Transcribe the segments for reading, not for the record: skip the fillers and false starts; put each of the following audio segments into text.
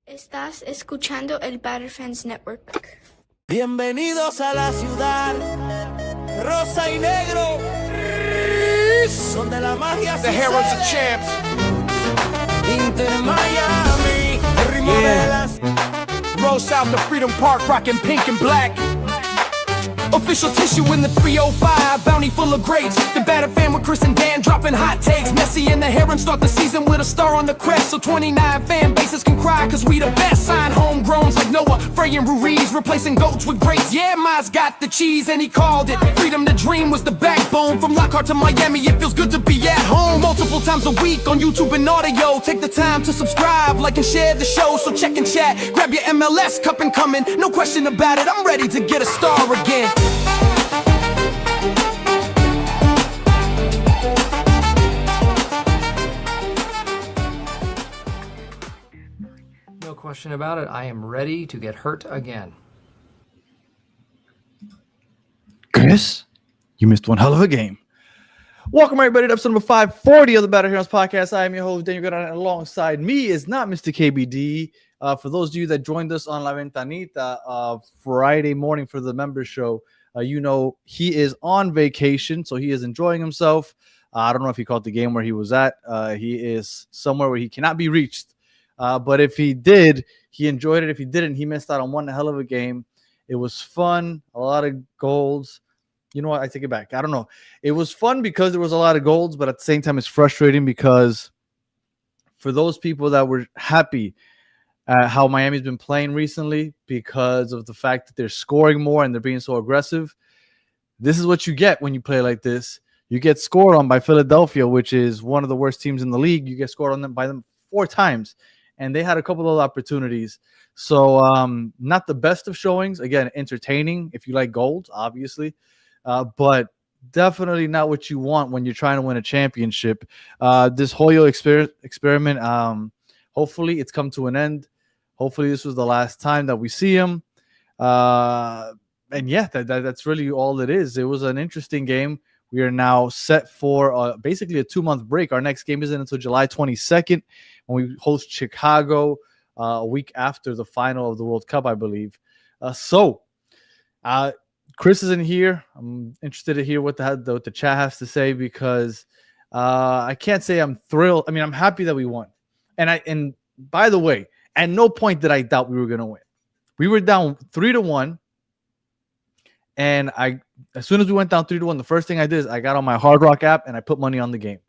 Estás escuchando el Battered Fans Network. Bienvenidos a la ciudad rosa y negro, donde la magia The Herons are champs. Inter Miami, el ritmo de las Roll south to Freedom Park, rocking pink and black. Official tissue in the 305, bounty full of greats. The Battered fan with Chris and Dan dropping hot takes. Messi and the Herons start the season with a star on the crest. So 29 fan bases can cry, cause we the best. Sign homegrowns like Noah, Frey and Ruiz, replacing goats with greats. Yeah, Miles got the cheese and he called it. Freedom to dream was the backbone. From Lockhart to Miami, it feels good to be at home. Multiple times a week on YouTube and audio. Take the time to subscribe, like and share the show. So check and chat, grab your MLS cup and coming. No question about it, I'm ready to get a star again. No question about it. I am ready to get hurt again. Chris, you missed one hell of a game. Welcome, everybody, to episode number 540 of the Battered Herons podcast. I am your host, Daniel Goodon, and alongside me is not Mr. KBD. For those of you that joined us on La Ventanita Friday morning for the members show, you know he is on vacation, so he is enjoying himself. I don't know if he caught the game where he was at. He is somewhere where he cannot be reached. But if he did, he enjoyed it. If he didn't, he missed out on one hell of a game. It was fun, a lot of goals. You know what? I take it back. I don't know. It was fun because there was a lot of goals, but at the same time, it's frustrating because for those people that were happy how Miami's been playing recently because of the fact that they're scoring more and they're being so aggressive, this is what you get when you play like this. You get scored on by Philadelphia, which is one of the worst teams in the league. You get scored on by them 4 times. And they had a couple of opportunities. So not the best of showings. Again, entertaining if you like gold, obviously. But definitely not what you want when you're trying to win a championship. This Hoyo experiment, hopefully it's come to an end. Hopefully this was the last time that we see him. And yeah, that's really all it is. It was an interesting game. We are now set for basically a 2-month break. Our next game isn't until July 22nd when we host Chicago a week after the final of the World Cup, I believe. Chris isn't here. I'm interested to hear what the chat has to say because I can't say I'm thrilled. I mean, I'm happy that we won. And by the way, at no point did I doubt we were going to win. We were down 3-1. And as soon as we went down 3-1, the first thing I did is I got on my Hard Rock app and I put money on the game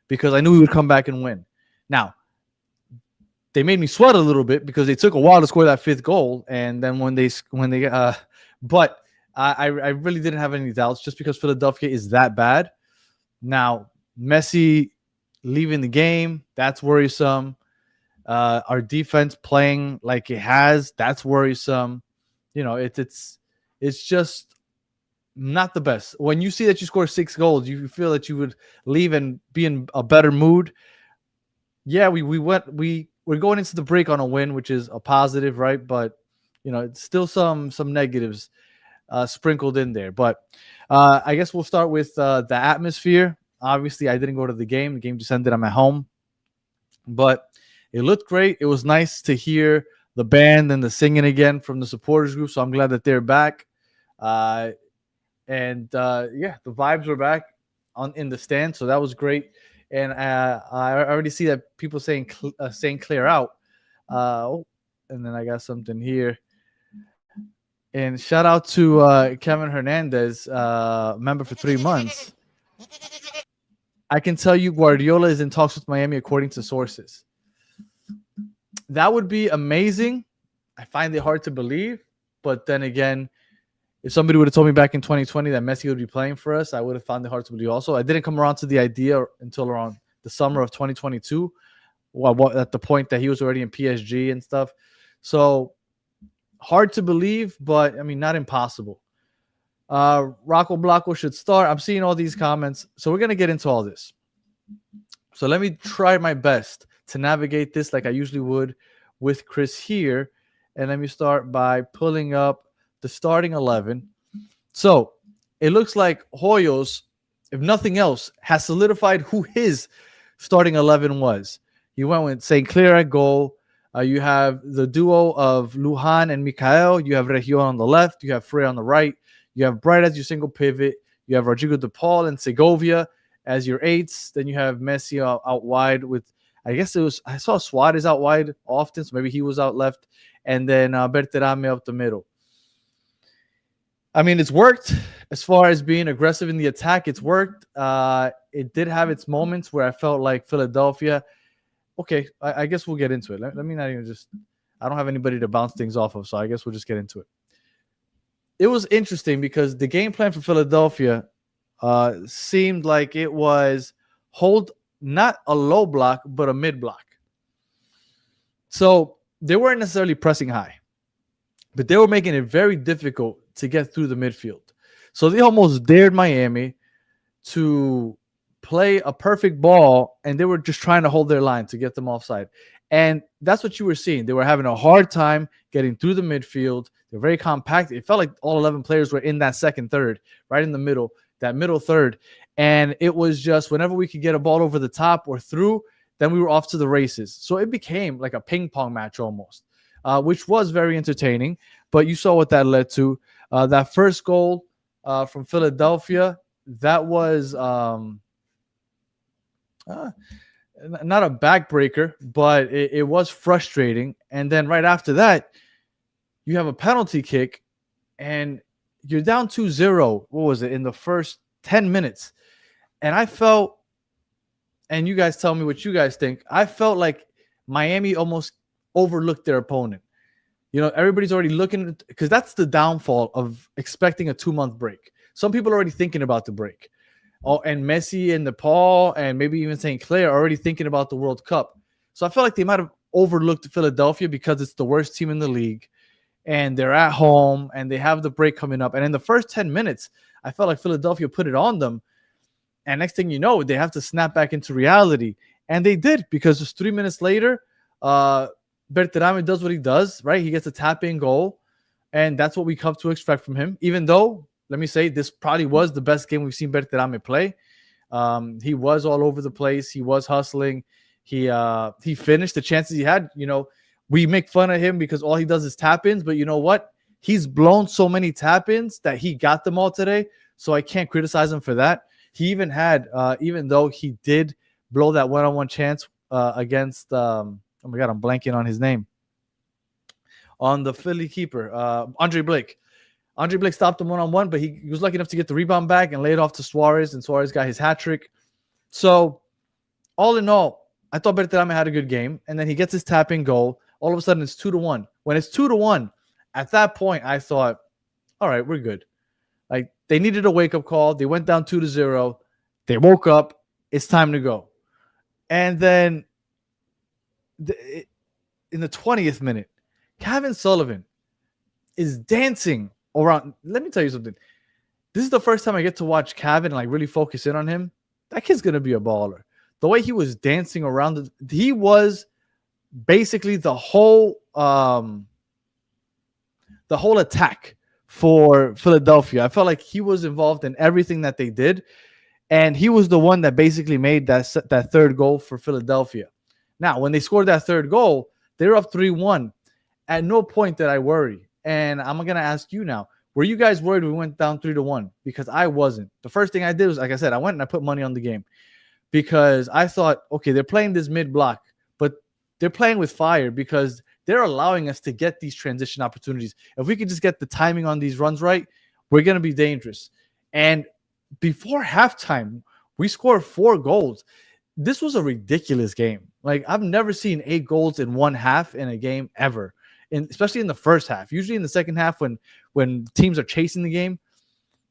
because I knew we would come back and win. Now, they made me sweat a little bit because they took a while to score that 5th goal. And then but I really didn't have any doubts just because Philadelphia is that bad. Now, Messi leaving the game, that's worrisome. Our defense playing like it has, that's worrisome. You know, it's just not the best. When you see that you score 6 goals, you feel that you would leave and be in a better mood. Yeah, we're going into the break on a win, which is a positive, right? But you know, it's still some negatives sprinkled in there. But I guess we'll start with the atmosphere. Obviously, I didn't go to the game. The game just ended. I'm at home, but it looked great. It was nice to hear the band and the singing again from the supporters group. So I'm glad that they're back. Yeah, the vibes were back in the stand. So that was great. And I already see that people saying clear out. And then I got something here. And shout out to Kevin Hernandez, member for 3 months. I can tell you Guardiola is in talks with Miami according to sources. That would be amazing. I find it hard to believe. But then again, if somebody would have told me back in 2020 that Messi would be playing for us, I would have found it hard to believe also. I didn't come around to the idea until around the summer of 2022, at the point that he was already in PSG and stuff. So hard to believe, but, I mean, not impossible. Rocco Blocco should start. I'm seeing all these comments. So we're going to get into all this. So let me try my best to navigate this like I usually would with Chris here. And let me start by pulling up the starting 11. So it looks like Hoyos, if nothing else, has solidified who his starting 11 was. He went with St. Clair at goal, You have the duo of Lujan and Mikael. You have Region on the left. You have Frey on the right. You have Bright as your single pivot. You have Rodrigo De Paul and Segovia as your eights. Then you have Messi out wide with, I guess I saw Suarez out wide often, so maybe he was out left. And then Berterame up the middle. I mean, it's worked as far as being aggressive in the attack. It's worked. It did have its moments where I felt like Philadelphia. Okay, I guess we'll get into it. Let me not even I don't have anybody to bounce things off of, so I guess we'll just get into it. It was interesting because the game plan for Philadelphia seemed like it was hold not a low block, but a mid block. So they weren't necessarily pressing high, but they were making it very difficult to get through the midfield. So they almost dared Miami to play a perfect ball, and they were just trying to hold their line to get them offside. And that's what you were seeing. They were having a hard time getting through the midfield. They're very compact. It felt like all 11 players were in that second third, right in the middle, that middle third. And it was just whenever we could get a ball over the top or through, then we were off to the races. So it became like a ping pong match almost, which was very entertaining. But you saw what that led to. That first goal from Philadelphia, that was not a backbreaker, but it was frustrating. And then right after that, you have a penalty kick, and you're down 2-0. What was it, in the first 10 minutes? And I felt, and you guys tell me what you guys think, I felt like Miami almost overlooked their opponent. You know, everybody's already looking, because that's the downfall of expecting a 2-month break. Some people are already thinking about the break. Oh, and Messi and Nepal and maybe even St. Clair are already thinking about the World Cup. So I felt like they might have overlooked Philadelphia because it's the worst team in the league, and they're at home and they have the break coming up. And in the first 10 minutes, I felt like Philadelphia put it on them. And next thing you know, they have to snap back into reality. And they did, because just 3 minutes later, Berterame does what he does, right? He gets a tap-in goal, and that's what we come to expect from him. Even though, let me say, this probably was the best game we've seen Berterame play. He was all over the place. He was hustling. He finished the chances he had. You know, we make fun of him because all he does is tap-ins, but you know what? He's blown so many tap-ins that he got them all today, so I can't criticize him for that. He even had, even though he did blow that one-on-one chance against, oh my God, I'm blanking on his name, on the Philly keeper, Andre Blake. Andre Blake stopped him one-on-one, but he was lucky enough to get the rebound back and lay it off to Suarez, and Suarez got his hat trick. So all in all, I thought Berterame had a good game, and then he gets his tap-in goal. All of a sudden, it's 2-1. When it's 2-1, at that point, I thought, all right, we're good. Like, they needed a wake-up call. They went down 2-0. They woke up. It's time to go. And then in the 20th minute, Kevin Sullivan is dancing around. Let me tell you something. This is the first time I get to watch Kevin and like really focus in on him. That kid's going to be a baller. The way he was dancing around, he was basically the whole attack for Philadelphia. I felt like he was involved in everything that they did, and he was the one that basically made that third goal for Philadelphia. Now, when they scored that third goal, they were up 3-1. At no point did I worry. And I'm going to ask you now, were you guys worried we went down 3-1? Because I wasn't. The first thing I did was, like I said, I went and I put money on the game, because I thought, okay, they're playing this mid-block, but they're playing with fire because they're allowing us to get these transition opportunities. If we could just get the timing on these runs right, we're going to be dangerous. And before halftime, we scored 4 goals. This was a ridiculous game. Like, I've never seen 8 goals in one half in a game ever, especially in the first half. Usually in the second half when teams are chasing the game.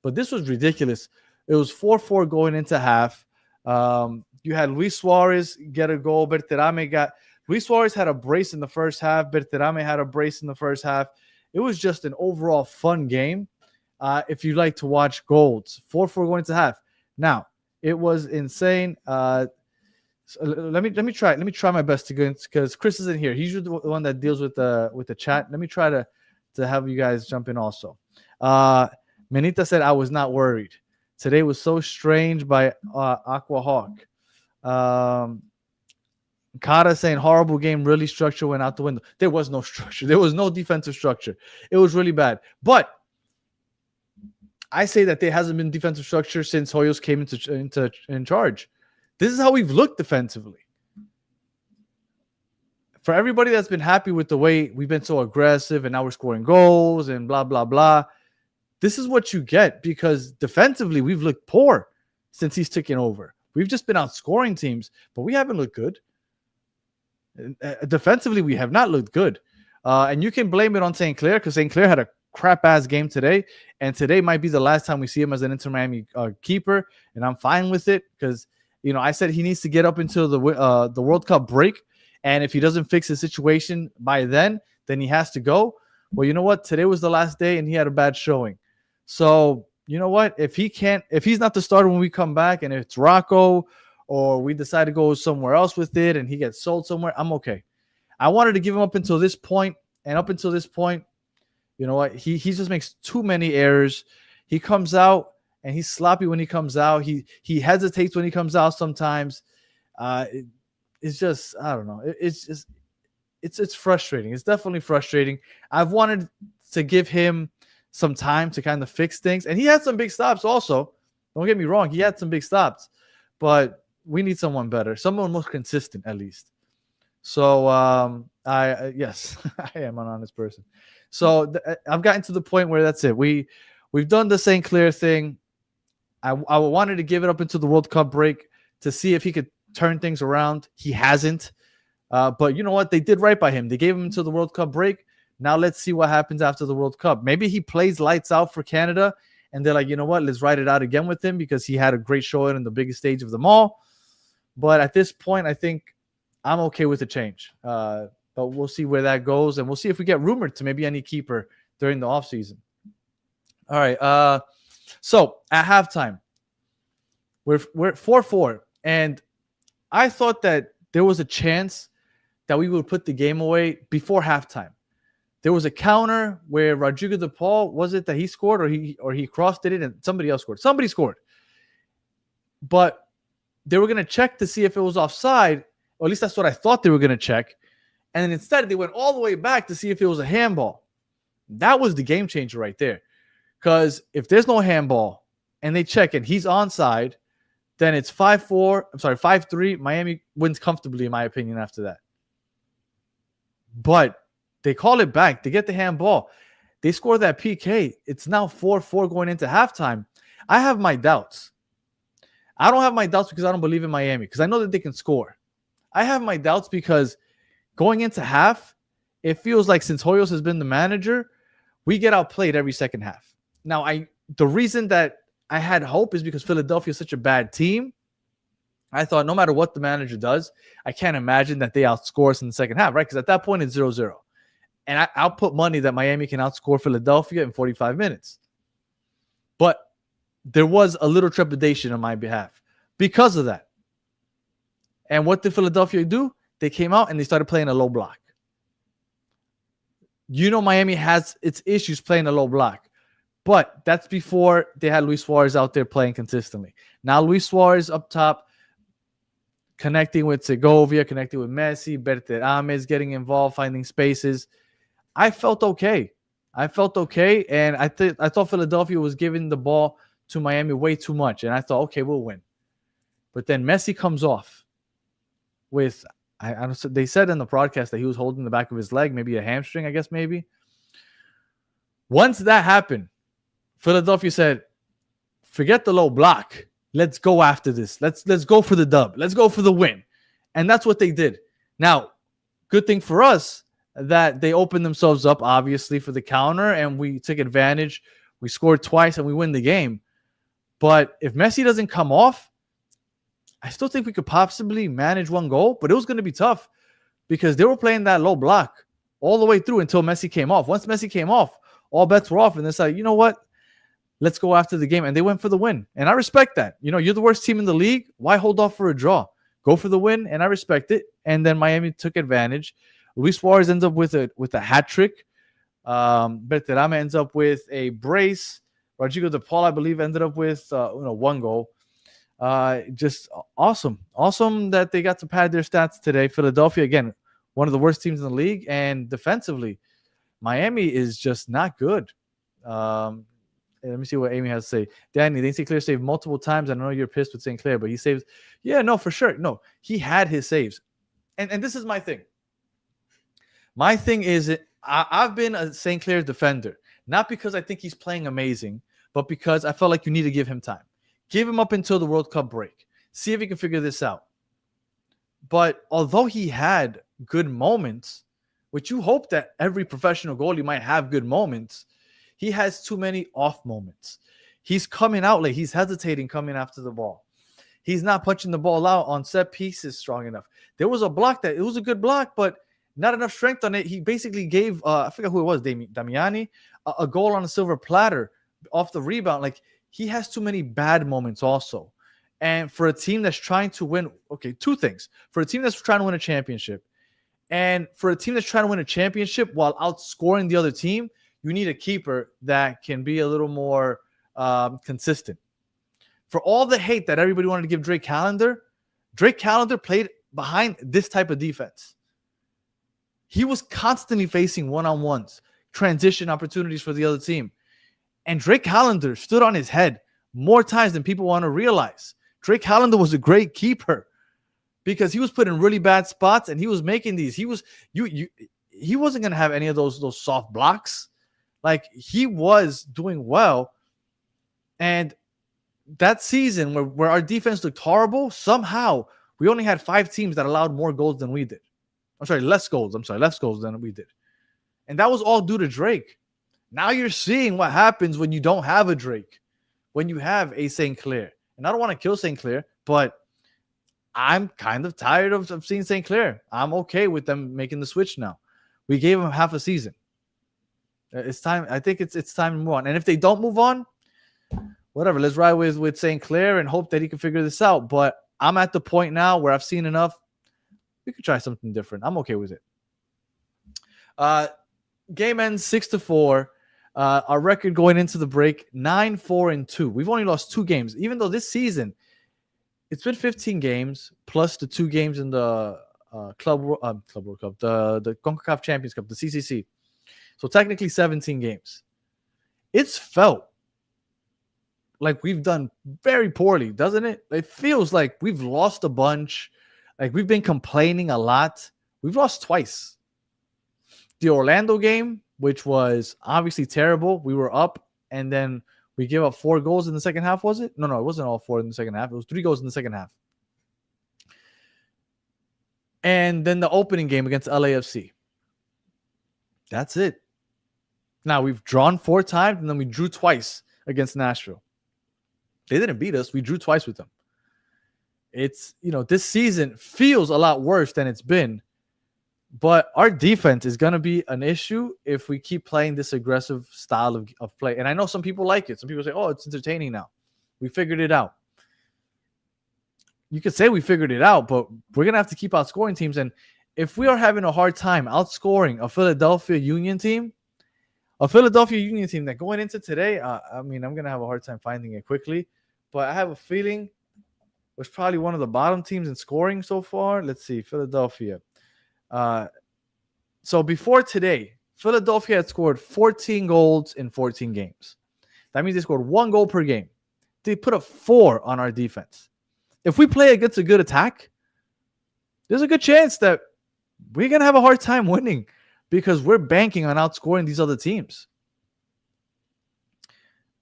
But this was ridiculous. It was 4-4 going into half. You had Luis Suarez get a goal. Luis Suarez had a brace in the first half. Berterame had a brace in the first half. It was just an overall fun game. If you like to watch goals, 4-4 going into half. Now, it was insane. So let me try my best to go, because Chris isn't here. He's usually the one that deals with the chat. Let me try to have you guys jump in also. Menita said, I was not worried. Today was so strange by Aqua Hawk. Kata saying horrible game, really structure went out the window. There was no structure. There was no defensive structure. It was really bad. But I say that there hasn't been defensive structure since Hoyos came in charge. This is how we've looked defensively. For everybody that's been happy with the way we've been so aggressive and now we're scoring goals and blah, blah, blah, this is what you get because defensively we've looked poor since he's taken over. We've just been outscoring teams, but we haven't looked good. Defensively, we have not looked good. And you can blame it on St. Clair because St. Clair had a crap-ass game today, and today might be the last time we see him as an Inter Miami keeper, and I'm fine with it because, you know, I said he needs to get up until the World Cup break, and if he doesn't fix his situation by then he has to go. Well, you know what? Today was the last day, and he had a bad showing. So, you know what? If he's not the starter when we come back, and if it's Rocco or we decide to go somewhere else with it and he gets sold somewhere, I'm okay. I wanted to give him up until this point, and up until this point, you know what? He just makes too many errors. He comes out and he's sloppy when he comes out. He hesitates when he comes out sometimes. It's just, I don't know. It's frustrating. It's definitely frustrating. I've wanted to give him some time to kind of fix things, and he had some big stops also. Don't get me wrong. He had some big stops, but we need someone better, someone more consistent at least. So yes, I am an honest person. So I've gotten to the point where that's it. We've done the St. Clair thing. I wanted to give it up into the World Cup break to see if he could turn things around. He hasn't. But you know what? They did right by him. They gave him until the World Cup break. Now let's see what happens after the World Cup. Maybe he plays lights out for Canada, and they're like, you know what? Let's ride it out again with him because he had a great showing in the biggest stage of them all. But at this point, I think I'm okay with the change. But we'll see where that goes, and we'll see if we get rumored to maybe any keeper during the offseason. All right. So at halftime, we're 4-4, and I thought that there was a chance that we would put the game away before halftime. There was a counter where Rodrigo de Paul, was it that he scored or he crossed it in and somebody else scored? Somebody scored. But they were going to check to see if it was offside, or at least that's what I thought they were going to check. And then instead, they went all the way back to see if it was a handball. That was the game changer right there. Because if there's no handball and they check and he's onside, then it's 5-3. Miami wins comfortably, in my opinion, after that. But they call it back. They get the handball. They score that PK. It's now 4-4 going into halftime. I have my doubts. I don't have my doubts because I don't believe in Miami, because I know that they can score. I have my doubts because going into half, it feels like since Hoyos has been the manager, we get outplayed every second half. Now, the reason that I had hope is because Philadelphia is such a bad team. I thought no matter what the manager does, I can't imagine that they outscore us in the second half, right? Because at that point, it's 0-0. And I'll put money that Miami can outscore Philadelphia in 45 minutes. But there was a little trepidation on my behalf because of that. And what did Philadelphia do? They came out and they started playing a low block. You know, Miami has its issues playing a low block. But that's before they had Luis Suarez out there playing consistently. Now Luis Suarez up top, connecting with Segovia, connecting with Messi, Battered getting involved, finding spaces. I felt okay. And I thought Philadelphia was giving the ball to Miami way too much. And I thought, okay, we'll win. But then Messi comes off with, they said in the broadcast that he was holding the back of his leg, maybe a hamstring, I guess maybe. Once that happened, Philadelphia said, forget the low block. Let's go after this. Let's go for the dub. Let's go for the win. And that's what they did. Now, good thing for us that they opened themselves up, obviously, for the counter, and we took advantage. We scored twice, and we win the game. But if Messi doesn't come off, I still think we could possibly manage one goal, but it was going to be tough because they were playing that low block all the way through until Messi came off. Once Messi came off, all bets were off, and they said, you know what? Let's go after the game. And they went for the win. And I respect that. You know, you're the worst team in the league. Why hold off for a draw? Go for the win, and I respect it. And then Miami took advantage. Luis Suarez ends up with a hat trick. Berterame ends up with a brace. Rodrigo de Paul, I believe, ended up with one goal. Just awesome that they got to pad their stats today. Philadelphia, again, one of the worst teams in the league, and defensively, Miami is just not good. Let me see what Amy has to say. Danny, St. Clair saved multiple times. I know you're pissed with St. Clair, but he saves. Yeah, no, for sure. No, he had his saves. And this is my thing. My thing is I've been a St. Clair defender, not because I think he's playing amazing, but because I felt like you need to give him time. Give him up until the World Cup break. See if he can figure this out. But although he had good moments, which you hope that every professional goalie might have good moments, he has too many off moments. He's coming out late. He's hesitating coming after the ball. He's not punching the ball out on set pieces strong enough. There was a block it was a good block, but not enough strength on it. He basically gave, I forget who it was, Damiani, a goal on a silver platter off the rebound. Like, he has too many bad moments also. And for a team that's trying to win, okay, two things. For a team that's trying to win a championship, and for a team that's trying to win a championship while outscoring the other team, you need a keeper that can be a little more consistent. For all the hate that everybody wanted to give Drake Callender played behind this type of defense. He was constantly facing one-on-ones, transition opportunities for the other team. And Drake Callender stood on his head more times than people want to realize. Drake Callender was a great keeper because he was put in really bad spots and he was making these. He wasn't going to have any of those soft blocks. Like, he was doing well. And that season where our defense looked horrible, somehow we only had 5 teams that allowed more goals than we did. Less goals than we did. And that was all due to Drake. Now you're seeing what happens when you don't have a Drake, when you have a St. Clair. And I don't want to kill St. Clair, but I'm kind of tired of seeing St. Clair. I'm okay with them making the switch now. We gave them half a season. It's time. I think it's time to move on. And if they don't move on, whatever. Let's ride with St. Clair and hope that he can figure this out. But I'm at the point now where I've seen enough. We could try something different. I'm okay with it. Game ends 6-4. Our record going into the break, 9-4-2. We've only lost 2 games, even though this season it's been 15 games plus the 2 games in the Club World Cup, the CONCACAF Champions Cup, the CCC. So technically 17 games. It's felt like we've done very poorly, doesn't it? It feels like we've lost a bunch. Like, we've been complaining a lot. We've lost twice. The Orlando game, which was obviously terrible. We were up, and then we gave up 4 goals in the second half, was it? No, it wasn't all 4 in the second half. It was 3 goals in the second half. And then the opening game against LAFC. That's it. Now, we've drawn 4 times, and then we drew twice against Nashville. They didn't beat us. We drew twice with them. It's, this season feels a lot worse than it's been. But our defense is going to be an issue if we keep playing this aggressive style of play. And I know some people like it. Some people say, oh, it's entertaining now. We figured it out. You could say we figured it out, but we're going to have to keep outscoring teams. And if we are having a hard time outscoring a Philadelphia Union team that going into today, I'm going to have a hard time finding it quickly. But I have a feeling was probably one of the bottom teams in scoring so far. Let's see, Philadelphia. So before today, Philadelphia had scored 14 goals in 14 games. That means they scored 1 goal per game. They put up 4 on our defense. If we play against a good attack, there's a good chance that we're going to have a hard time winning because we're banking on outscoring these other teams.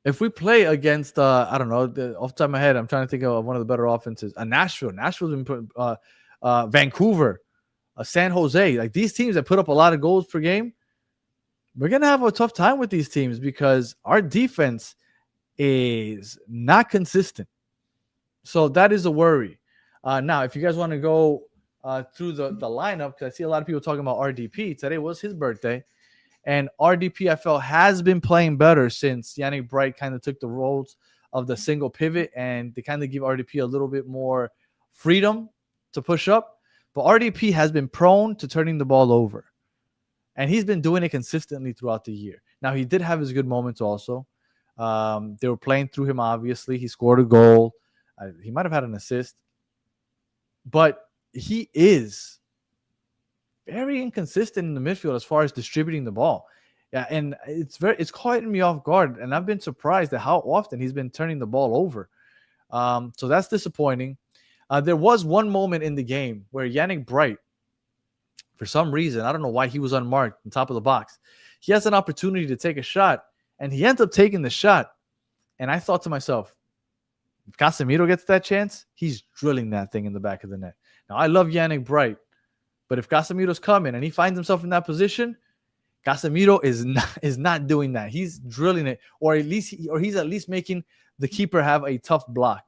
If we play against, I don't know, off the top of my head, I'm trying to think of one of the better offenses. Nashville. Nashville's been put, Vancouver, San Jose. Like, these teams that put up a lot of goals per game, we're going to have a tough time with these teams because our defense is not consistent. So that is a worry. Now, if you guys want to go through the lineup, because I see a lot of people talking about RDP. Today was his birthday. And RDP, I felt, has been playing better since Yannick Bright kind of took the roles of the single pivot, and they kind of give RDP a little bit more freedom to push up. But RDP has been prone to turning the ball over. And he's been doing it consistently throughout the year. Now, he did have his good moments also. They were playing through him, obviously. He scored a goal. He might have had an assist, but he is very inconsistent in the midfield as far as distributing the ball. Yeah, and it's caught me off guard, and I've been surprised at how often he's been turning the ball over. So that's disappointing. There was one moment in the game where Yannick Bright, for some reason, I don't know why he was unmarked on top of the box. He has an opportunity to take a shot, and he ends up taking the shot. And I thought to myself, if Casemiro gets that chance, he's drilling that thing in the back of the net. Now, I love Yannick Bright, but if Casemiro's coming and he finds himself in that position, Casemiro is not doing that. He's drilling it, or he's at least making the keeper have a tough block.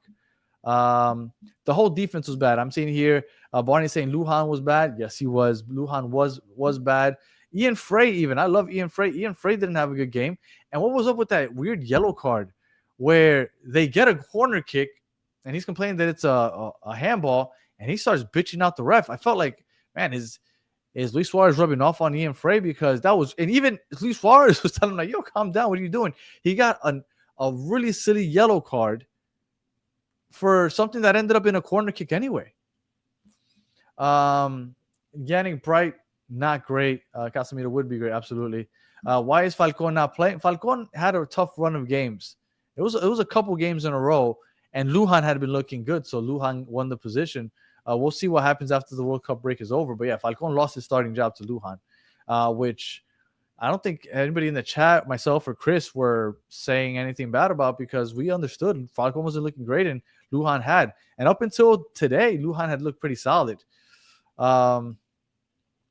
The whole defense was bad. I'm seeing here, Barney saying Lujan was bad. Yes, he was. Lujan was bad. Ian Frey, even. I love Ian Frey. Ian Frey didn't have a good game. And what was up with that weird yellow card where they get a corner kick and he's complaining that it's a handball and he starts bitching out the ref? I felt like, man, is Luis Suarez rubbing off on Ian Frey? Because that was, and even Luis Suarez was telling him, like, yo, calm down. What are you doing? He got a really silly yellow card for something that ended up in a corner kick anyway. Yannick Bright, not great. Casemiro would be great, absolutely. Why is Falcon not playing? Falcon had a tough run of games. It was a couple games in a row, and Lujan had been looking good, so Lujan won the position. We'll see what happens after the World Cup break is over. But yeah, Falcon lost his starting job to Lujan, which I don't think anybody in the chat, myself or Chris, were saying anything bad about, because we understood Falcon wasn't looking great and Lujan had. And up until today, Lujan had looked pretty solid.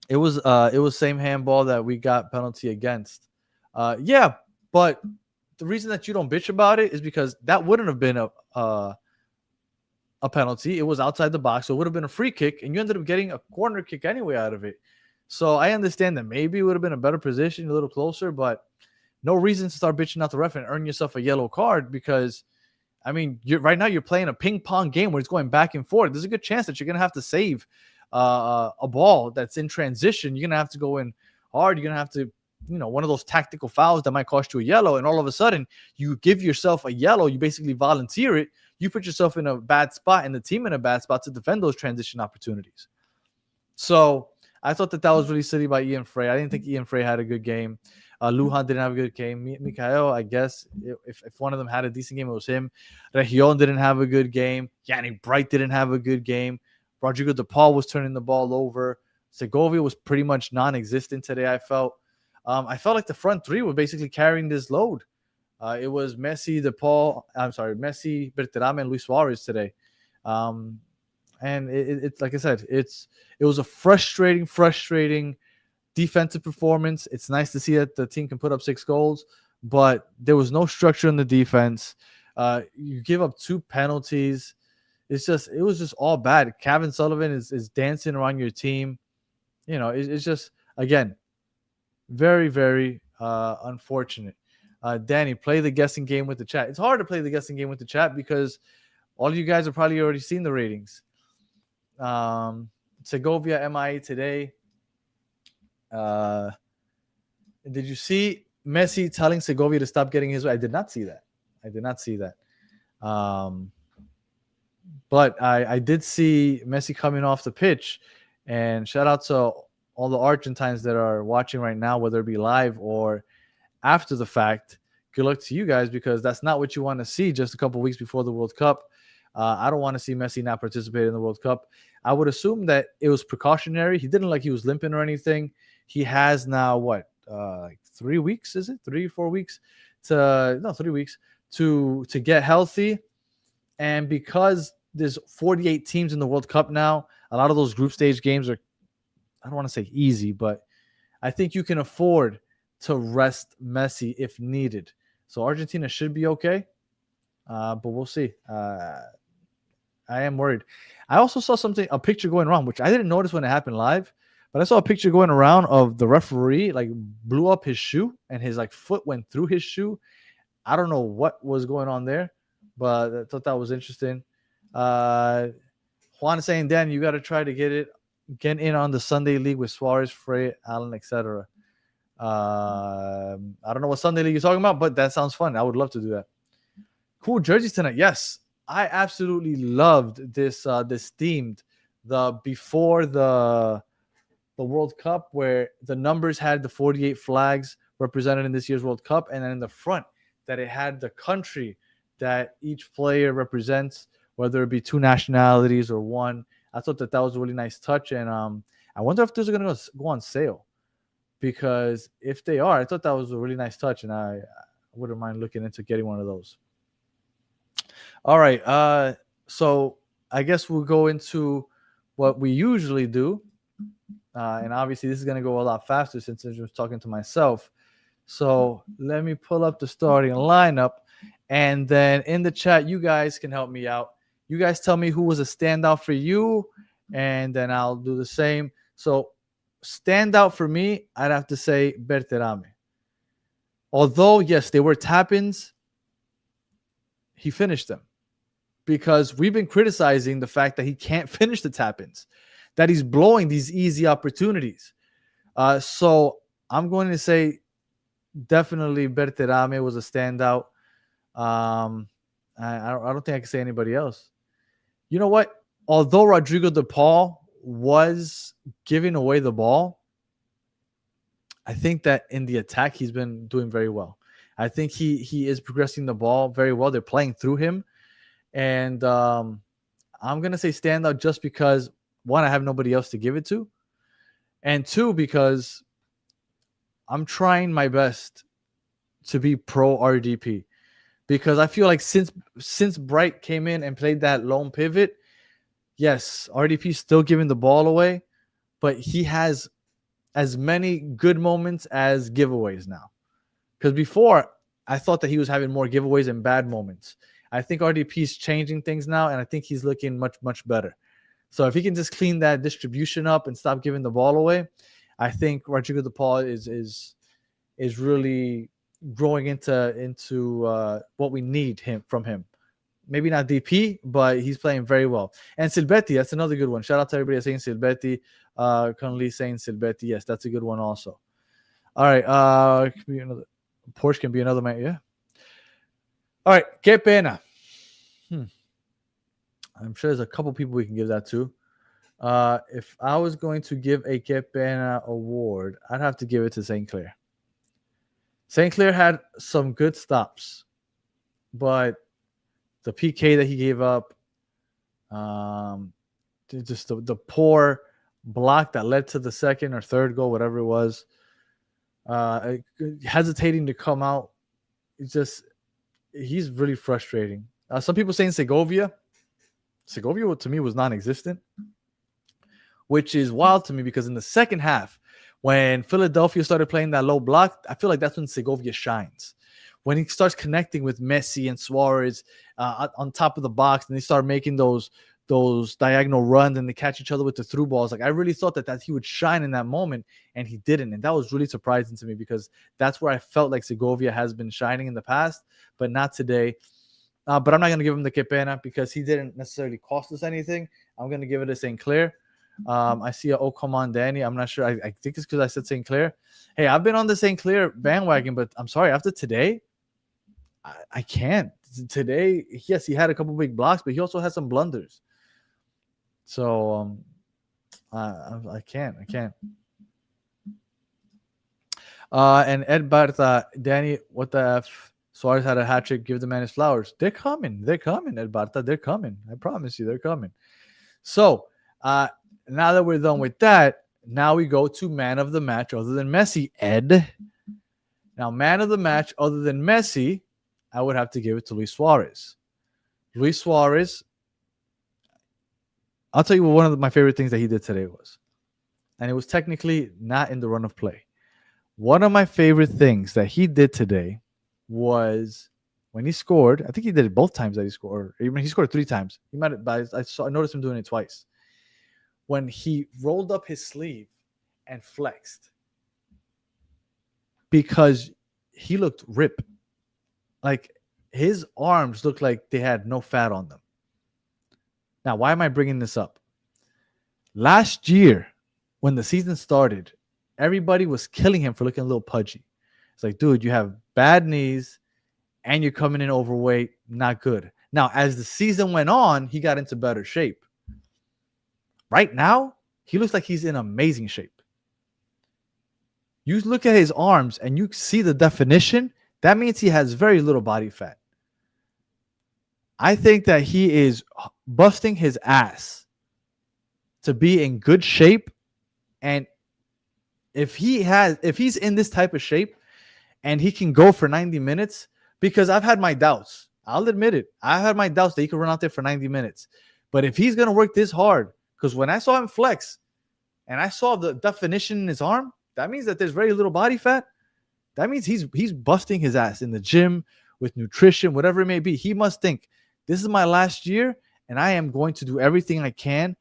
It was same handball that we got penalty against. Yeah, but the reason that you don't bitch about it is because that wouldn't have been a penalty. It was outside the box, so it would have been a free kick, and you ended up getting a corner kick anyway out of it. So I understand that maybe it would have been a better position, a little closer, but no reason to start bitching out the ref and earn yourself a yellow card, because, I mean, right now you're playing a ping pong game where it's going back and forth. There's a good chance that you're going to have to save a ball that's in transition. You're going to have to go in hard. You're going to have to, one of those tactical fouls that might cost you a yellow, and all of a sudden you give yourself a yellow. You basically volunteer it. You put yourself in a bad spot and the team in a bad spot to defend those transition opportunities. So I thought that was really silly by Ian Frey. I didn't think Ian Frey had a good game. Lujan didn't have a good game. Mikhail, I guess, if one of them had a decent game, it was him. Region didn't have a good game. Yannick Bright didn't have a good game. Rodrigo De Paul was turning the ball over. Segovia was pretty much non-existent today, I felt. I felt like the front three were basically carrying this load. It was Messi, Messi, Berterame, and Luis Suarez today. And it's like I said, it was a frustrating defensive performance. It's nice to see that the team can put up 6 goals, but there was no structure in the defense. You give up 2 penalties. It was just all bad. Kevin Sullivan is dancing around your team. It's just, again, very, very unfortunate. Danny, play the guessing game with the chat. It's hard to play the guessing game with the chat because all of you guys have probably already seen the ratings. Segovia MIA today. Did you see Messi telling Segovia to stop getting his way? I did not see that. But I did see Messi coming off the pitch, and shout out to all the Argentines that are watching right now, whether it be live or after the fact. Good luck to you guys, because that's not what you want to see just a couple weeks before the World Cup. I don't want to see Messi not participate in the World Cup. I would assume that it was precautionary. He didn't like he was limping or anything. He has now like 3 weeks, is it? 3 or 4 weeks 3 weeks to get healthy. And because there's 48 teams in the World Cup now, a lot of those group stage games are, I don't want to say easy, but I think you can afford to rest Messi if needed. So Argentina should be okay, but we'll see. I am worried. I also saw a picture going around, which I didn't notice when it happened live, but I saw a picture going around of the referee blew up his shoe and his foot went through his shoe. I don't know what was going on there, but I thought that was interesting. Juan is saying, Dan, you got to try to get in on the Sunday League with Suarez, Frey, Allen, etc. I don't know what Sunday League you're talking about, but that sounds fun. I would love to do that. Cool jerseys tonight. Yes. I absolutely loved this themed the before the World Cup, where the numbers had the 48 flags represented in this year's World Cup, and then in the front that it had the country that each player represents, whether it be two nationalities or one. I thought that was a really nice touch, and I wonder if those are going to go on sale, because if they are, I thought that was a really nice touch, and I wouldn't mind looking into getting one of those. All right, so I guess we'll go into what we usually do. And obviously, this is going to go a lot faster since I was talking to myself. So let me pull up the starting lineup. And then in the chat, you guys can help me out. You guys tell me who was a standout for you, and then I'll do the same. So standout for me, I'd have to say Berterame. Although, yes, they were tap-ins, he finished them. Because we've been criticizing the fact that he can't finish the tap-ins, that he's blowing these easy opportunities. So I'm going to say definitely Berterame was a standout. I don't think I can say anybody else. You know what? Although Rodrigo De Paul was giving away the ball, I think that in the attack he's been doing very well. I think he is progressing the ball very well. They're playing through him. And I'm going to say standout just because, one, I have nobody else to give it to. And two, because I'm trying my best to be pro RDP. Because I feel like since Bright came in and played that lone pivot, yes, RDP still giving the ball away, but he has as many good moments as giveaways now. Because before, I thought that he was having more giveaways and bad moments. I think RDP is changing things now, and I think he's looking much, much better. So if he can just clean that distribution up and stop giving the ball away, I think Rodrigo De Paul is really growing into what we need from him. Maybe not DP, but he's playing very well. And Silbetti, that's another good one. Shout out to everybody saying Silbetti. Currently saying Silbetti. Yes, that's a good one also. All right. Porsche can be another man. Yeah. All right. Que pena. I'm sure there's a couple people we can give that to. If I was going to give a Que pena award, I'd have to give it to St. Clair. St. Clair had some good stops, but the PK that he gave up, just the poor block that led to the second or third goal, whatever it was, hesitating to come out. He's really frustrating. Some people saying Segovia. Segovia to me was non-existent, which is wild to me because in the second half, when Philadelphia started playing that low block, I feel like that's when Segovia shines. When he starts connecting with Messi and Suarez on top of the box, and they start making those diagonal runs and they catch each other with the through balls. Like I really thought that he would shine in that moment, and he didn't. And that was really surprising to me because that's where I felt like Segovia has been shining in the past, but not today. But I'm not going to give him the Que pena because he didn't necessarily cost us anything. I'm going to give it to St. Clair. I see oh, come on, Danny. I'm not sure. I think it's because I said St. Clair. Hey, I've been on the St. Clair bandwagon, but I'm sorry. After today, I can't. Today, yes, he had a couple big blocks, but he also had some blunders. So I can't. And Ed Barta, Danny, what the F? Suarez had a hat trick. Give the man his flowers. They're coming, Ed Barta. They're coming. I promise you, they're coming. So now that we're done with that, now we go to man of the match other than Messi, Ed. Now, man of the match other than Messi, I would have to give it to Luis Suarez. Luis Suarez, I'll tell you what one of my favorite things that he did today was. And it was technically not in the run of play. One of my favorite things that he did today was when he scored. I think he did it both times that he scored. Or even he scored 3 times. He might have, but I noticed him doing it twice. When he rolled up his sleeve and flexed. Because he looked ripped. Like his arms looked like they had no fat on them. Now, why am I bringing this up? Last year, when the season started, everybody was killing him for looking a little pudgy. It's like, dude, you have bad knees and you're coming in overweight. Not good. Now, as the season went on, he got into better shape. Right now, he looks like he's in amazing shape. You look at his arms and you see the definition. That means he has very little body fat. I think that he is busting his ass to be in good shape. And if he's in this type of shape and he can go for 90 minutes, because I've had my doubts. I'll admit it. I had my doubts that he could run out there for 90 minutes. But if he's going to work this hard, because when I saw him flex and I saw the definition in his arm, that means that there's very little body fat. That means he's busting his ass in the gym with nutrition, whatever it may be. He must think, this is my last year, and I am going to do everything I can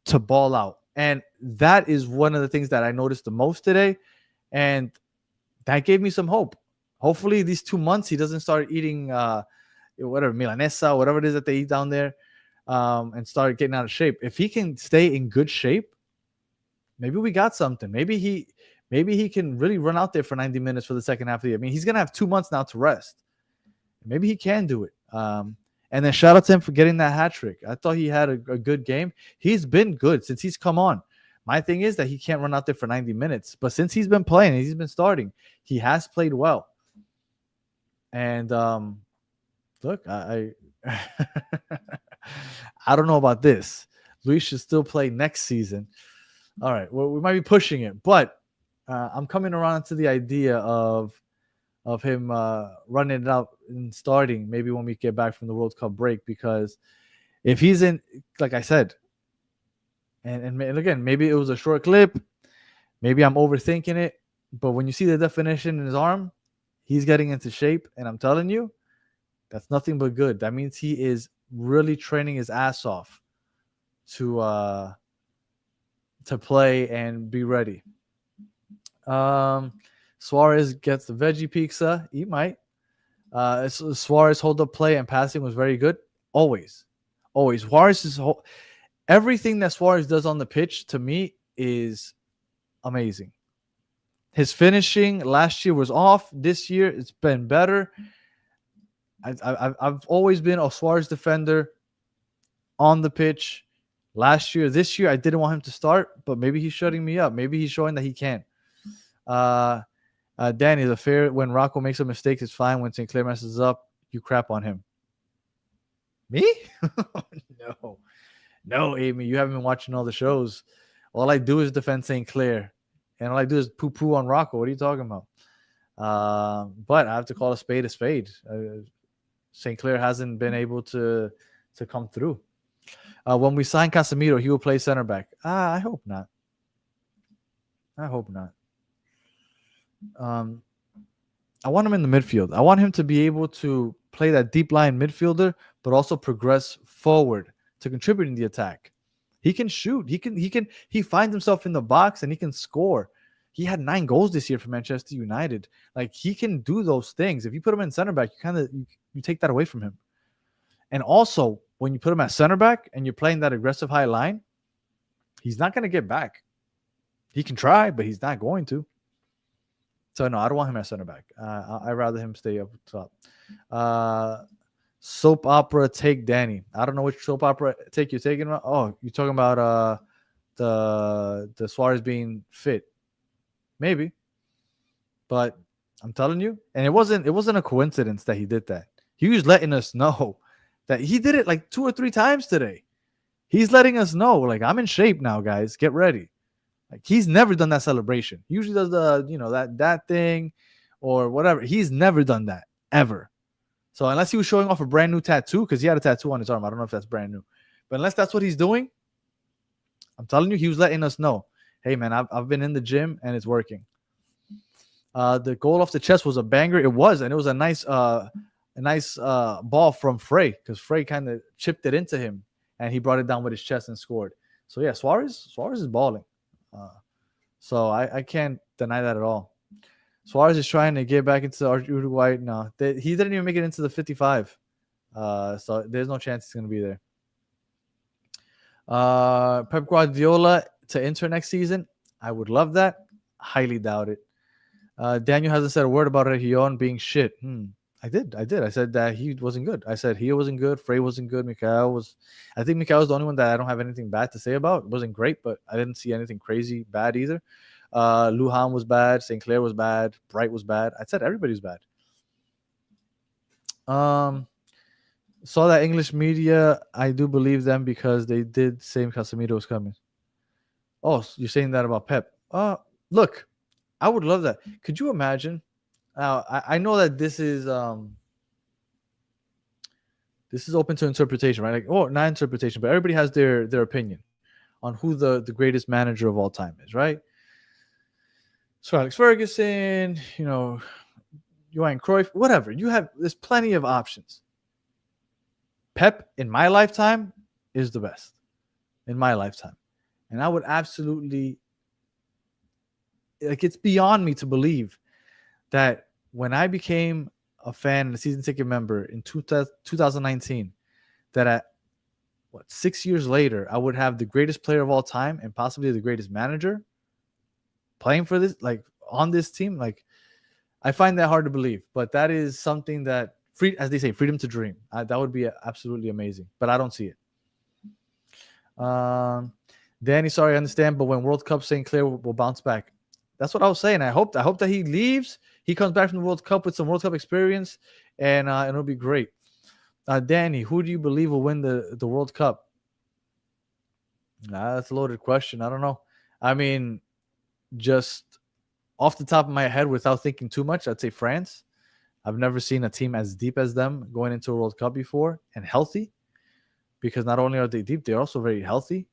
to ball out. And that is one of the things that I noticed the most today. And that gave me some hope. Hopefully these 2 months, he doesn't start eating whatever, milanesa, whatever it is that they eat down there, and start getting out of shape. If he can stay in good shape, maybe we got something. Maybe he can really run out there for 90 minutes for the second half of the year. I mean, he's going to have 2 months now to rest. Maybe he can do it. And then shout out to him for getting that hat trick. I thought he had a good game. He's been good since he's come on. My thing is that he can't run out there for 90 minutes. But since he's been playing, he's been starting, he has played well. And look, I I don't know about this. Luis should still play next season. All right, well, we might be pushing it, but I'm coming around to the idea of him running it out and starting maybe when we get back from the World Cup break, because if he's in, like I said, and again, maybe it was a short clip, maybe I'm overthinking it, but when you see the definition in his arm, he's getting into shape, and I'm telling you, that's nothing but good. That means he is really training his ass off to play and be ready. Suarez gets the veggie pizza. He might. Suarez hold up play and passing was very good. Always. Suarez everything that Suarez does on the pitch to me is amazing. His finishing last year was off. This year it's been better. I've always been a Suarez defender on the pitch. Last year, this year, I didn't want him to start, but maybe he's shutting me up. Maybe he's showing that he can. Danny, the fair when Rocco makes a mistake is fine. When St. Clair messes up, you crap on him. Me? No, Amy, you haven't been watching all the shows. All I do is defend St. Clair, and all I do is poo-poo on Rocco. What are you talking about? But I have to call a spade a spade. St. Clair hasn't been able to come through. When we sign Casemiro, he will play center back. I hope not. I want him in the midfield. I want him to be able to play that deep line midfielder, but also progress forward to contribute in the attack. He can shoot. He finds himself in the box and he can score. He had 9 goals this year for Manchester United. Like, he can do those things. If you put him in center back, you take that away from him. And also, when you put him at center back and you're playing that aggressive high line, he's not going to get back. He can try, but he's not going to. So, no, I don't want him at center back. I'd rather him stay up top. Soap opera take Danny. I don't know which soap opera take you're taking about. Oh, you're talking about the Suarez being fit. Maybe. But I'm telling you, and it wasn't a coincidence that he did that. He was letting us know that he did it like 2 or 3 times today. He's letting us know, like, I'm in shape now, guys. Get ready. Like, he's never done that celebration. He usually does that thing or whatever. He's never done that, ever. So unless he was showing off a brand new tattoo, because he had a tattoo on his arm. I don't know if that's brand new. But unless that's what he's doing, I'm telling you, he was letting us know, hey, man, I've been in the gym and it's working. The goal off the chest was a banger. It was, and it was a nice ball from Frey, because Frey kind of chipped it into him and he brought it down with his chest and scored. So yeah, Suarez is balling. So I can't deny that at all. Suarez is trying to get back into Uruguay. No, he didn't even make it into the 55. So there's no chance he's going to be there. Pep Guardiola to Inter next season. I would love that. Highly doubt it. Daniel hasn't said a word about Region being shit. I did. I said that he wasn't good. I said he wasn't good. Frey wasn't good. Mikhail was. I think Mikhail was the only one that I don't have anything bad to say about. It wasn't great, but I didn't see anything crazy bad either. Lujan was bad. St. Clair was bad. Bright was bad. I said everybody was bad. Saw that English media. I do believe them because they did say Casemiro was coming. Oh, so you're saying that about Pep? Look, I would love that. Could you imagine? Now, I know that this is open to interpretation, right? Like, oh, not interpretation, but everybody has their opinion on who the greatest manager of all time is, right? So Alex Ferguson, Johan Cruyff, whatever. There's plenty of options. Pep, in my lifetime, is the best. In my lifetime. And I would absolutely, it's beyond me to believe that when I became a fan and a season ticket member in 2019, that at 6 years later, I would have the greatest player of all time and possibly the greatest manager playing for this, like on this team. Like, I find that hard to believe, but that is something that, as they say, freedom to dream. That would be absolutely amazing, but I don't see it. Danny, sorry, I understand, but when World Cup, St. Clair will bounce back. That's what I was saying. I hope that he leaves. He comes back from the World Cup with some World Cup experience, and it'll be great. Danny, who do you believe will win the World Cup? That's a loaded question. I don't know. I mean, just off the top of my head, without thinking too much, I'd say France. I've never seen a team as deep as them going into a World Cup before, and healthy, because not only are they deep, they're also very healthy.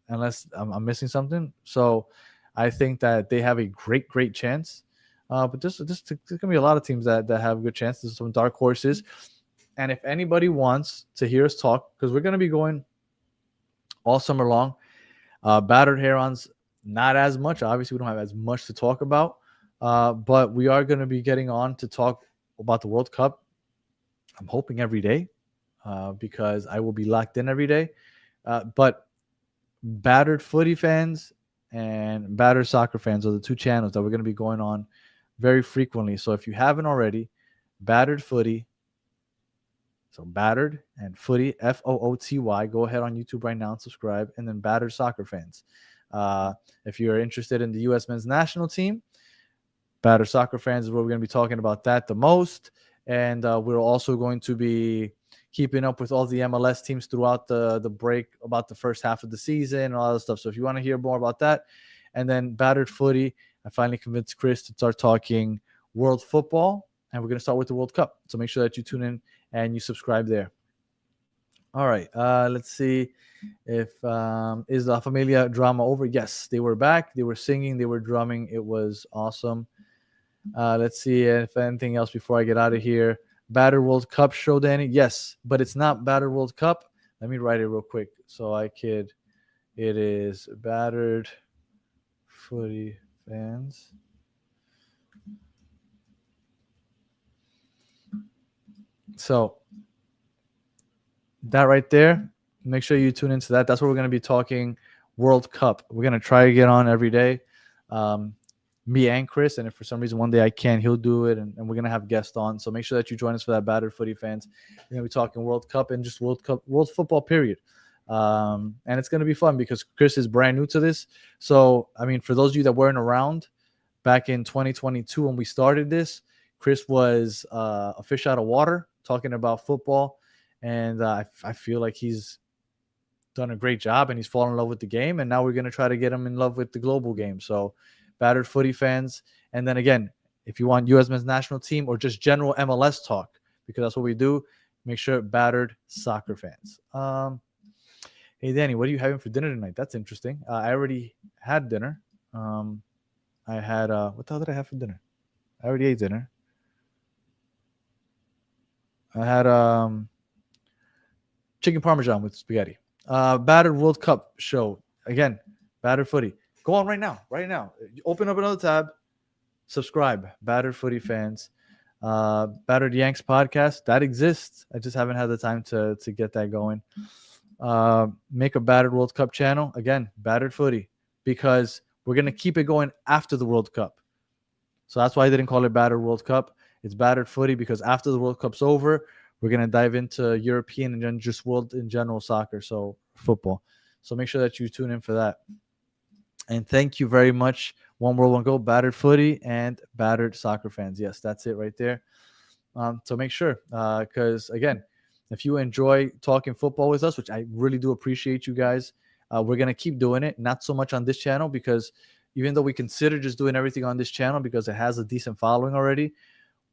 Unless I'm missing something. So I think that they have a great chance. But there's going to be a lot of teams that have good chances, some dark horses. And if anybody wants to hear us talk, because we're going to be going all summer long, Battered Herons, not as much. Obviously, we don't have as much to talk about. But we are going to be getting on to talk about the World Cup. I'm hoping every day, because I will be locked in every day. But Battered Footy fans and Battered Soccer fans are the two channels that we're going to be going on very frequently. So if you haven't already, Battered Footy, so Battered and Footy, Footy, go ahead on YouTube right now and subscribe. And then Battered Soccer fans. If you're interested in the U.S. men's national team, Battered Soccer fans is where we're going to be talking about that the most. And we're also going to be keeping up with all the MLS teams throughout the break about the first half of the season and all that stuff. So if you want to hear more about that, and then Battered Footy, I finally convinced Chris to start talking world football, and we're going to start with the World Cup. So make sure that you tune in and you subscribe there. All right. Let's see if is La Familia drama over? Yes, they were back. They were singing. They were drumming. It was awesome. Let's see if anything else before I get out of here. Battered World Cup show, Danny? Yes, but it's not Battered World Cup. Let me write it real quick so I could. It is Battered Footy fans. So that right there, make sure you tune into that. That's where we're going to be talking World Cup. We're going to try to get on every day. Me and Chris, and if for some reason one day I can't, he'll do it, and we're gonna have guests on. So make sure that you join us for that. Battered Footy fans. We're gonna be talking World Cup and just World football period. And it's gonna be fun because Chris is brand new to this. So I mean, for those of you that weren't around back in 2022 when we started this, Chris was a fish out of water talking about football, and I feel like he's done a great job and he's fallen in love with the game. And now we're gonna try to get him in love with the global game. So Battered Footy fans. And then again, if you want U.S. men's national team or just general MLS talk, because that's what we do, make sure Battered Soccer fans. Hey, Danny, what are you having for dinner tonight? That's interesting. I already had dinner. I had, what the hell did I have for dinner? I already ate dinner. I had chicken parmesan with spaghetti. Battered World Cup show. Again, Battered Footy. Go on right now. Open up another tab. Subscribe. Battered Footy fans. Battered Yanks podcast. That exists. I just haven't had the time to get that going. Make a Battered World Cup channel. Again, Battered Footy. Because we're going to keep it going after the World Cup. So that's why I didn't call it Battered World Cup. It's Battered Footy because after the World Cup's over, we're going to dive into European and then just world in general soccer, so football. So make sure that you tune in for that. And thank you very much, One World, One Goal, Battered Footy, and Battered Soccer Fans. Yes, that's it right there. So make sure, because, again, if you enjoy talking football with us, which I really do appreciate you guys, we're going to keep doing it. Not so much on this channel because even though we consider just doing everything on this channel because it has a decent following already,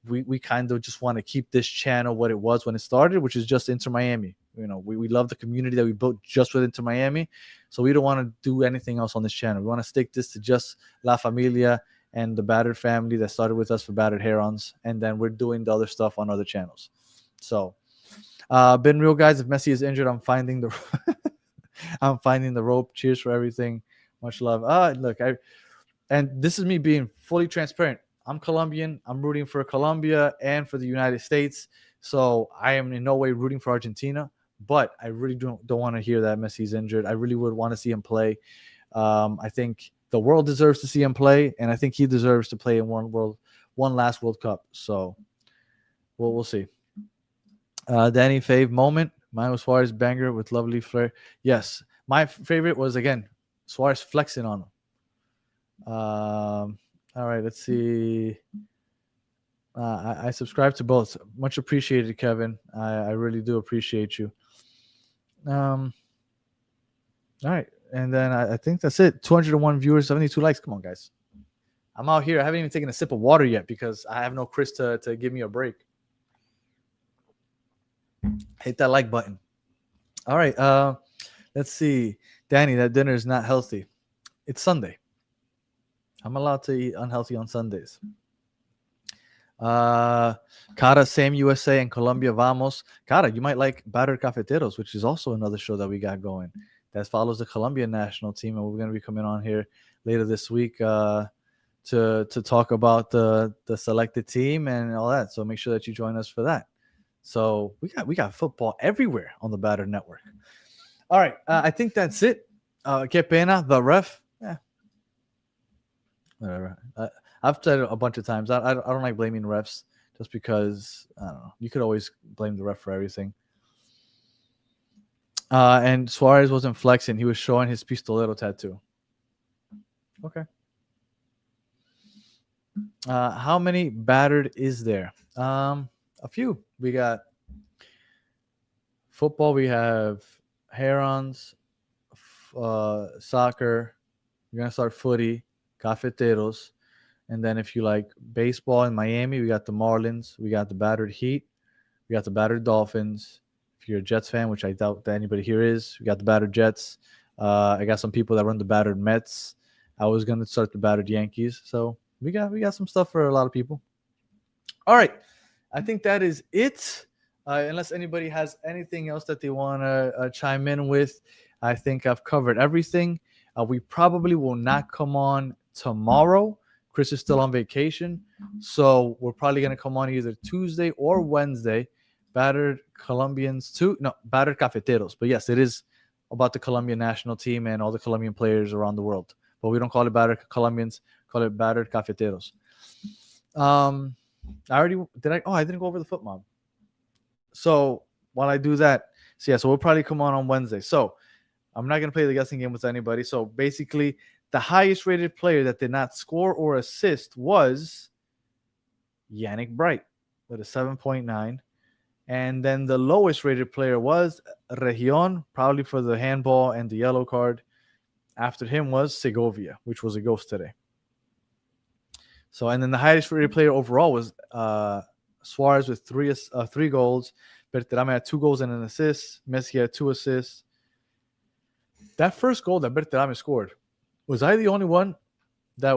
we kind of just want to keep this channel what it was when it started, which is just Inter Miami. We love the community that we built just with Inter Miami. So we don't want to do anything else on this channel. We want to stick this to just La Familia and the Battered family that started with us for Battered Herons. And then we're doing the other stuff on other channels. So, been real, guys. If Messi is injured, I'm finding the I'm finding the rope. Cheers for everything. Much love. Look, and this is me being fully transparent. I'm Colombian. I'm rooting for Colombia and for the United States. So I am in no way rooting for Argentina. But I really don't want to hear that Messi's injured. I really would want to see him play. I think the world deserves to see him play, and I think he deserves to play in one last World Cup. So we'll see. Danny Fave moment. Mine was Suarez banger with lovely flair. Yes, my favorite was, again, Suarez flexing on him. All right, let's see. I subscribe to both. Much appreciated, Kevin. I really do appreciate you. All right, and then I think that's it. 201 viewers, 72 likes. Come on, guys. I'm out here. I haven't even taken a sip of water yet because I have no Chris to give me a break. Hit that like button. All right, let's see. Danny, that dinner is not healthy. It's Sunday. I'm allowed to eat unhealthy on Sundays. Cara, same USA and Colombia, vamos. Cara, you might like Battered Cafeteros, which is also another show that we got going that follows the Colombian national team, and we're going to be coming on here later this week to talk about the selected team and all that. So make sure that you join us for that. So we got football everywhere on the Battered Network. All right, I think that's it. Que pena, the ref. Whatever. I've said it a bunch of times. I don't like blaming refs just because, I don't know. You could always blame the ref for everything. And Suarez wasn't flexing. He was showing his pistolero tattoo. Okay. How many Battered is there? A few. We got football. We have Herons, soccer. We're going to start footy, Cafeteros. And then if you like baseball in Miami, we got the Marlins. We got the Battered Heat. We got the Battered Dolphins. If you're a Jets fan, which I doubt that anybody here is, we got the Battered Jets. I got some people that run the Battered Mets. I was going to start the Battered Yankees. So we got some stuff for a lot of people. All right. I think that is it. Unless anybody has anything else that they want to chime in with, I think I've covered everything. We probably will not come on tomorrow. Chris is still on vacation, so we're probably going to come on either Tuesday or Wednesday. Battered Colombians Battered Cafeteros. But yes, it is about the Colombian national team and all the Colombian players around the world. But we don't call it Battered Colombians, call it Battered Cafeteros. I didn't go over the foot mob. So while I do that, so we'll probably come on Wednesday. So I'm not going to play the guessing game with anybody. So basically, the highest rated player that did not score or assist was Yannick Bright with a 7.9. And then the lowest rated player was Region, probably for the handball and the yellow card. After him was Segovia, which was a ghost today. So, and then the highest rated player overall was Suarez with three goals. Berterame had 2 goals and an assist. Messi had 2 assists. That first goal that Berterame scored, was I the only one that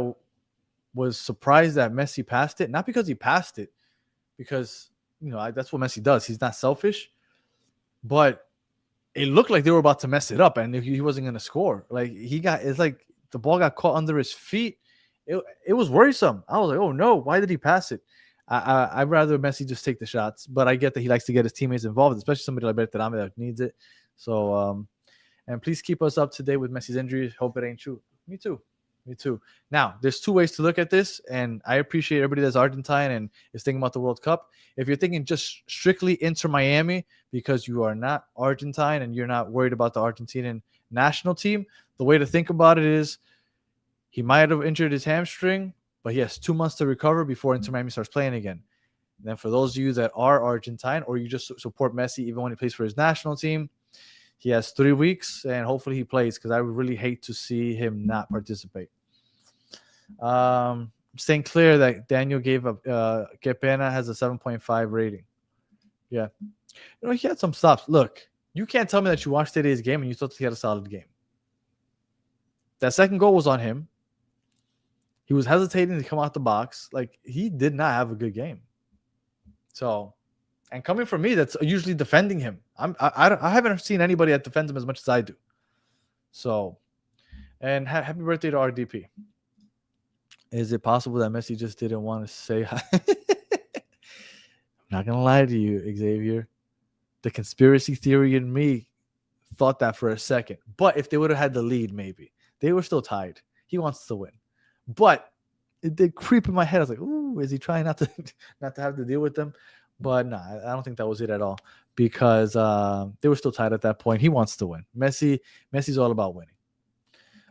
was surprised that Messi passed it? Not because he passed it, because that's what Messi does. He's not selfish, but it looked like they were about to mess it up, and he wasn't going to score. Like it's like the ball got caught under his feet. It was worrisome. I was like, oh no, why did he pass it? I'd rather Messi just take the shots, but I get that he likes to get his teammates involved, especially somebody like Berterame that needs it. So, and please keep us up to date with Messi's injuries. Hope it ain't true. Me too. Me too. Now, there's two ways to look at this, and I appreciate everybody that's Argentine and is thinking about the World Cup. If you're thinking just strictly Inter Miami because you are not Argentine and you're not worried about the Argentinian national team, the way to think about it is he might have injured his hamstring, but he has 2 months to recover before Inter Miami starts playing again. And then for those of you that are Argentine or you just support Messi even when he plays for his national team, he has 3 weeks, and hopefully he plays because I would really hate to see him not participate. St. Clair that Daniel gave up. Quepena has a 7.5 rating. Yeah. He had some stops. Look, you can't tell me that you watched today's game and you thought he had a solid game. That second goal was on him. He was hesitating to come out the box. Like, he did not have a good game. So... And coming from me, that's usually defending him. I haven't seen anybody that defends him as much as I do. So, and happy birthday to RDP. Is it possible that Messi just didn't want to say hi? I'm not going to lie to you, Xavier. The conspiracy theory in me thought that for a second. But if they would have had the lead, maybe. They were still tied. He wants to win. But it did creep in my head. I was like, ooh, is he trying not to have to deal with them? But no, I don't think that was it at all because they were still tied at that point. He wants to win. Messi's all about winning.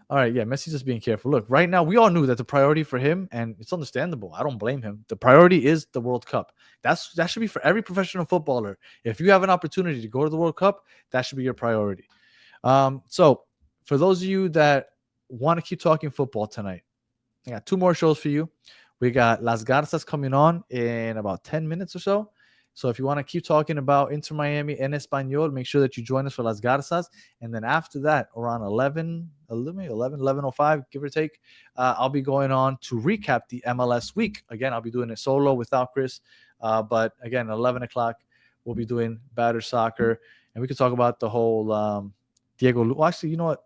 All right, yeah, Messi's just being careful. Look, right now, we all knew that the priority for him, and it's understandable. I don't blame him. The priority is the World Cup. That should be for every professional footballer. If you have an opportunity to go to the World Cup, that should be your priority. So for those of you that want to keep talking football tonight, I got 2 more shows for you. We got Las Garzas coming on in about 10 minutes or so. So if you want to keep talking about Inter Miami en Español, make sure that you join us for Las Garzas. And then after that, around 11:05, give or take, I'll be going on to recap the MLS week. Again, I'll be doing it solo without Chris. But again, at 11 o'clock, we'll be doing Battered Soccer. And we can talk about the whole Diego. Well, actually, you know what?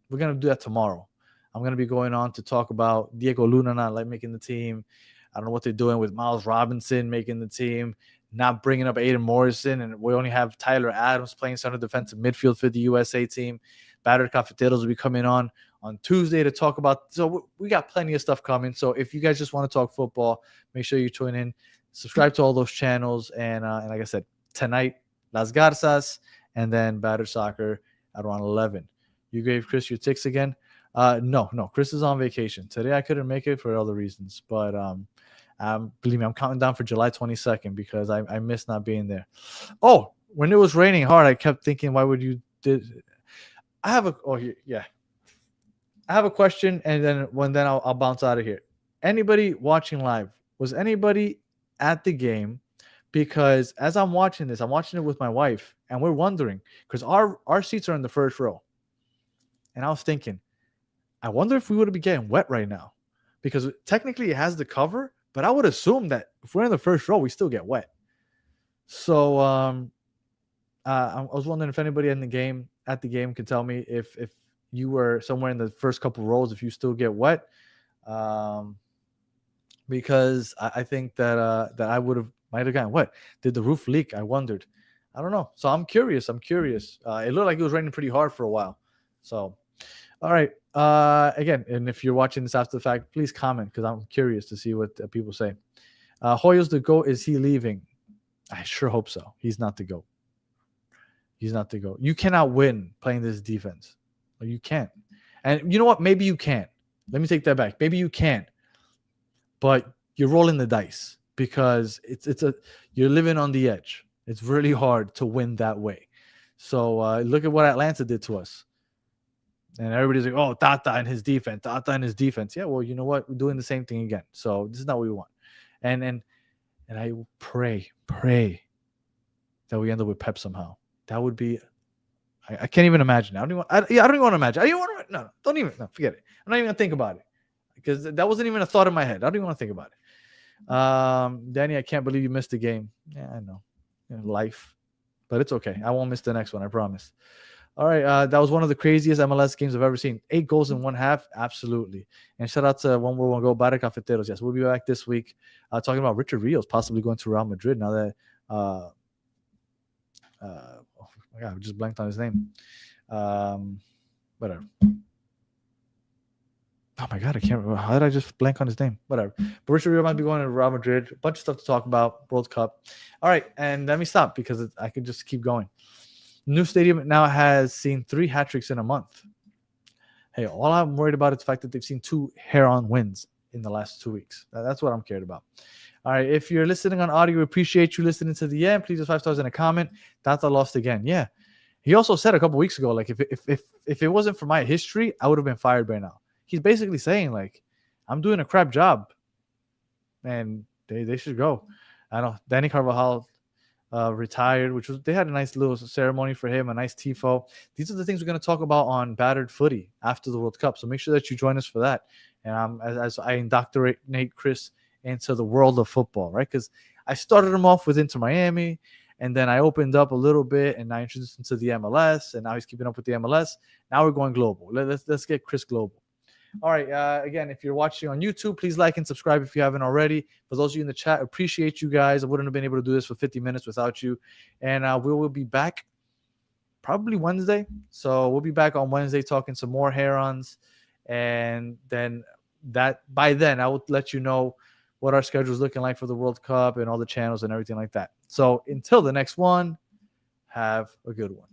We're going to do that tomorrow. I'm going to be going on to talk about Diego Luna not making the team. I don't know what they're doing with Miles Robinson making the team, not bringing up Aiden Morrison, and we only have Tyler Adams playing center defensive midfield for the USA team. Battered Cafeteros will be coming on Tuesday to talk about. So we got plenty of stuff coming. So if you guys just want to talk football, make sure you tune in, subscribe to all those channels, and like I said, tonight Las Garzas, and then Battered Soccer at around 11. You gave Chris your ticks again. No, Chris is on vacation. Today I couldn't make it for other reasons, but believe me, I'm counting down for July 22nd because I miss not being there. Oh, when it was raining hard, I kept thinking, why would you I have a question, and then I'll bounce out of here. Anybody watching live, was anybody at the game? Because as I'm watching this, I'm watching it with my wife, and we're wondering because our seats are in the first row. And I was thinking, I wonder if we would be getting wet right now because technically it has the cover, but I would assume that if we're in the first row, we still get wet. So I was wondering if anybody at the game could tell me if you were somewhere in the first couple rows, if you still get wet. Because I think that I might have gotten wet. Did the roof leak? I wondered. I don't know. So I'm curious. It looked like it was raining pretty hard for a while. So, all right. Again, and if you're watching this after the fact, please comment because I'm curious to see what people say. Hoyos the GOAT, is he leaving? I sure hope so. He's not the GOAT. You cannot win playing this defense. You can't. And you know what? Maybe you can. Let me take that back. Maybe you can. But you're rolling the dice because you're living on the edge. It's really hard to win that way. So look at what Atlanta did to us. And everybody's like, oh, Tata and his defense. Yeah, well, you know what? We're doing the same thing again. So this is not what we want. And I pray that we end up with Pep somehow. That would be, I can't even imagine. I don't even want to imagine. Forget it. I'm not even going to think about it because that wasn't even a thought in my head. I don't even want to think about it. Danny, I can't believe you missed the game. Yeah, I know. Life. But it's okay. I won't miss the next one. I promise. All right, that was one of the craziest MLS games I've ever seen. 8 goals in one half, absolutely. And shout out to One World One Go, Battered Cafeteros. Yes, we'll be back this week talking about Richard Rios possibly going to Real Madrid now that oh my God, I just blanked on his name. Whatever. Oh my God, I can't remember. How did I just blank on his name? Whatever. But Richard Rio might be going to Real Madrid. A bunch of stuff to talk about. World Cup. All right, and let me stop because I could just keep going. New stadium now has seen 3 hat tricks in a month. Hey, all I'm worried about is the fact that they've seen 2 Heron wins in the last 2 weeks. That's what I'm cared about. All right, if you're listening on audio, we appreciate you listening to the end. Please just 5 stars in a comment. Tata lost again. Yeah. He also said a couple weeks ago, like, if it wasn't for my history, I would have been fired by now. He's basically saying, like, I'm doing a crap job, and they should go. I know Danny Carvajal retired, which was, they had a nice little ceremony for him, a nice tifo. These are the things we're going to talk about on Battered Footy after the World Cup. So make sure that you join us for that. And as I indoctrinate Chris into the world of football, right? Because I started him off with Inter Miami, and then I opened up a little bit, and I introduced him to the MLS, and now he's keeping up with the MLS. Now we're going global. Let's get Chris global. All right. Again, if you're watching on YouTube, please like and subscribe if you haven't already. For those of you in the chat, appreciate you guys. I wouldn't have been able to do this for 50 minutes without you. And we will be back probably Wednesday. So we'll be back on Wednesday talking some more Herons. And then by then, I will let you know what our schedule is looking like for the World Cup and all the channels and everything like that. So until the next one, have a good one.